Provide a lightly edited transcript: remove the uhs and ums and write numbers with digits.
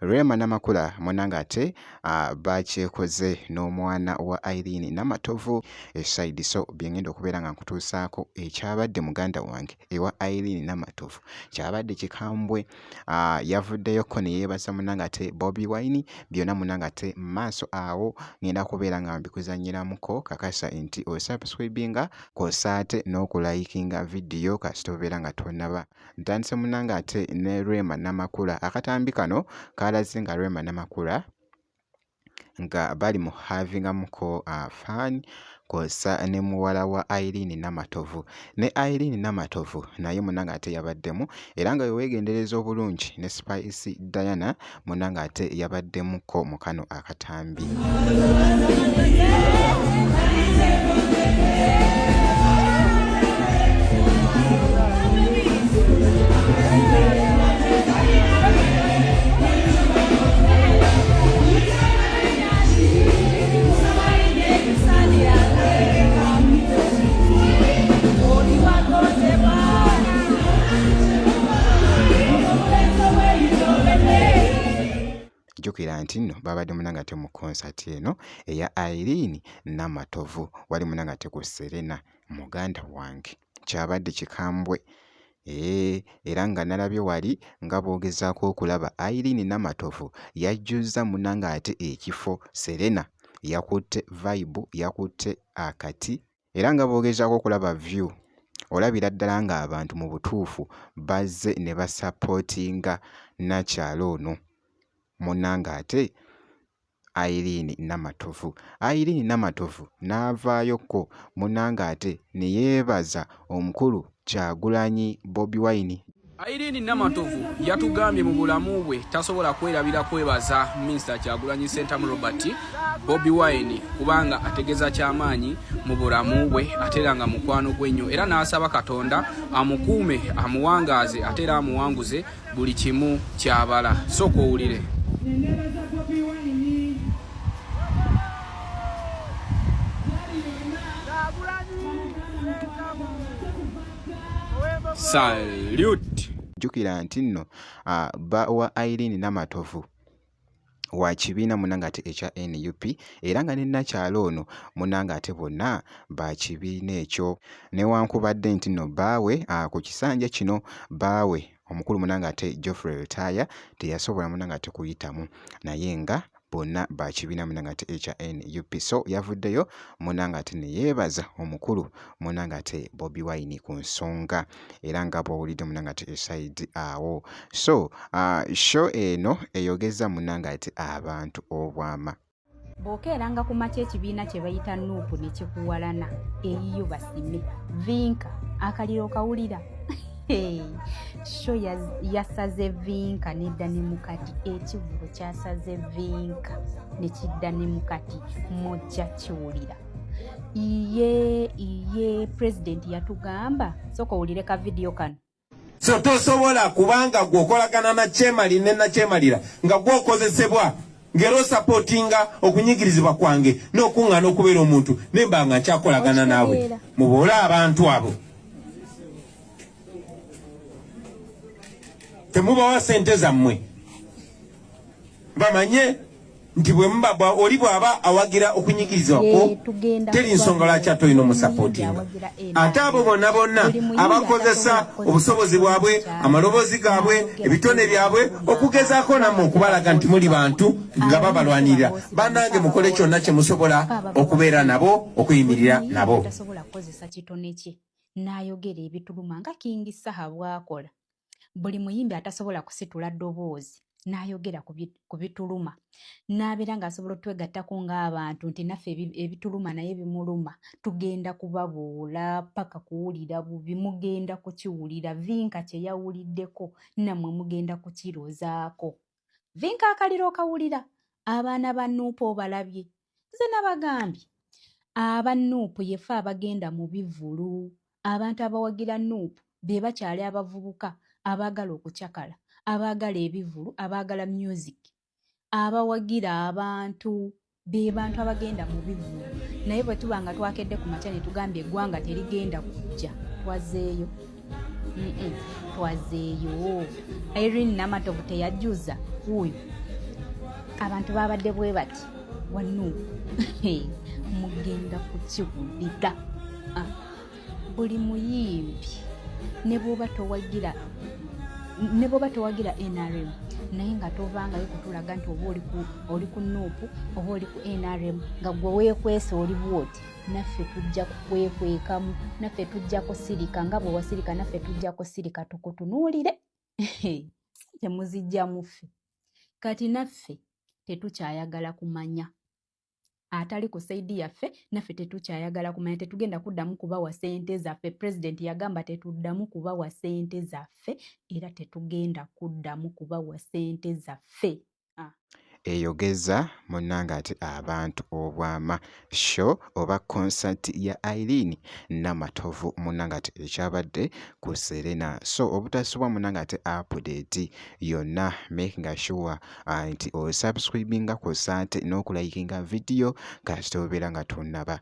Rema Namakula munanga ate bakyekoze n'omwana wa Irene Namatovu eside. So byengenda okubeera nga nkutuusaako ekyabadde muganda wange ewa Irene Namatovu kyabadde kikambwe. Yavuddeyoko ne yeebaza munanga ate Bobi Wine, byonna munanga ate maaso awo ngenda kubeera nga mbikuzanyiramuko. Kakasa nti osubscribinga kosaate n'okulayikinga video kasita obeera nga tonnaba. Ntandise munanga ate ne Rema Namakula. Akatambi kano kalaze nga Rema Namakula nga bali mu havingamuko fan kosa ne muwala wa Irene Namatovu. Ne Irene Namatovu naye munanga ate yabaddemu era nga wewegendereza obulungi ne Spice Diana munanga ate yabaddemuko mu kano akatambi. Jukira nti nno babadde munanga ate mu concert eno eya Irene Namatovu wali munanga ate ku Serena muganda wange kyabadde kikambwe. Era nga nalabye wali nga boogezaako okulaba Irene Namatovu yajjuza munanga ate ekifo Serena yakutte vibe yakutte akati era nga boogezaako okulaba view olabira ddala nga abantu mu butuufu bazze ne basapootinga nakyalo ono munanga ate Irene Namatovu. Irene Namatovu n'avaayoko munanga ate ne yeebaza omukulu Kyagulanyi Bobi Wine. Irene Namatovu yatugambye mu bulamu bwe tasobola kwerabira kwebaza Mr. Kyagulanyi Ssentamu Robert Bobi Wine kubanga ategeza kyamaanyi mu bulamu bwe atera nga mukwano gw'ennyo era n'asaba Katonda amukuume amuwangaaze atera amuwanguze buli kimu kyabala. Sooka owulire. Salute. Jukira nti nno wa Irene Namatovu wa kibiina munanga ate ekya NUP era nga ne nakyalo ono munanga ate bonna ba kibiina ekyo newankubadde nti nno baawe ku kisanja kino baawe omukulu munanga ate Geoffrey Rutaya teyasobola munanga ate kuyitamu naye nga bonna ba kibiina munanga ate ekya NUP. So yavuddeyo munanga ate ne yeebaza omukulu munanga ate Bobi Wine ku nsonga era nga bw'owulidde munanga ate eside awo. So show eno eyogeza munanga ate abantu obwama. Bw'okeeranga ku makya ekibiina kye bayita Nuupu ne kikuwalana eyiyo basime vinka akaliro kawulira sho yasaze vinka nedda ne mukati ekivugo kyasaze vinka ne kidda ne mukati mujja kiwulira. Iye president yatugamba sooka owulire ka video kano. So tosobola kubanga gwokolagana na Kyemali ne na Kyemalira nga gwokozesebwa ngero supportinga okunyigirizibwa kwange n'okuŋŋaana okubeera omuntu nemba nga nkyakolagana naawe mubola abantu abo temubawa sente zammwe bamanye nti bwe mbabwa oli bw'aba awagira okunyigirizibwako teri nsonga lwaki atolina omusapootinga. Ate abo bonna bonna abakozesa obusobozi bwabwe amaloboozi gaabwe ebitone byabwe okugezaako nammwe okubalaga nti muli bantu nga babalwanirira bannange mukole kyonna kye musobola okubeera nabo okuyimirira nabo. Tasobola kukozesa kitone kye n'ayogera ebituluma nga King Saha bw'akola. Buli muyimbi atasobola kusitula ddoboozi n'ayogera ku bituluma n'abeera ng'asobola otwegattako ng'abantu nti naffe ebituluma naye bimuluma tugenda kubabuula paka kuwulira bubi mugenda kukiwulira vinka kye yawuliddeko nammwe mugenda kukirozaako. Vinka akaliro okawulira abaana ba Nuupu obalabye nze nabagambye aba Nuupu yefe abagenda mu bivulu abantu abawagira Nuupu be bakyali abavubuka abaagala okucakala abaagala ebivulu abaagala music abawagira abantu be bantu abagenda mu bivulu. Naye bwe tuba nga twakedde ku makya ne tugambye eggwanga terigenda kujja twazeeyo twazeeyo. Irene Namatovu teyajjuza wuuyo abantu babadde bwe bati wano mugenda kukiwulira. Buli muyimbi ne bw'oba towagira NRM naye nga tovangayo kutulaga nti oba oli ku Nuupu oba oli ku NRM nga gwe weekwese oli bwoti, naffe tujja kukwekwekamu, naffe tujja kusirika nga bwe wasirika, naffe tujja kusirika tukutunuulire. Temuzijja muffe kati naffe tetukyayagala kumanya atali ku saidi yaffe, naffe tetukyayagala kumanya, tetugenda kuddamu kubawa ssente zaffe. Pulezidenti yagamba tetuddamu kubawa ssente zaffe era tetugenda kuddamu kubawa ssente zaffe. Eyogeza munnanga ati abantu obwama show oba concert ya Irene Namatovu munnanga ati ekyabadde ku Serena. So obutasubwa munnanga ati update yonna making sure nti osubscribinga ku sante n'okulayikinga video kasita obeera nga tunnaba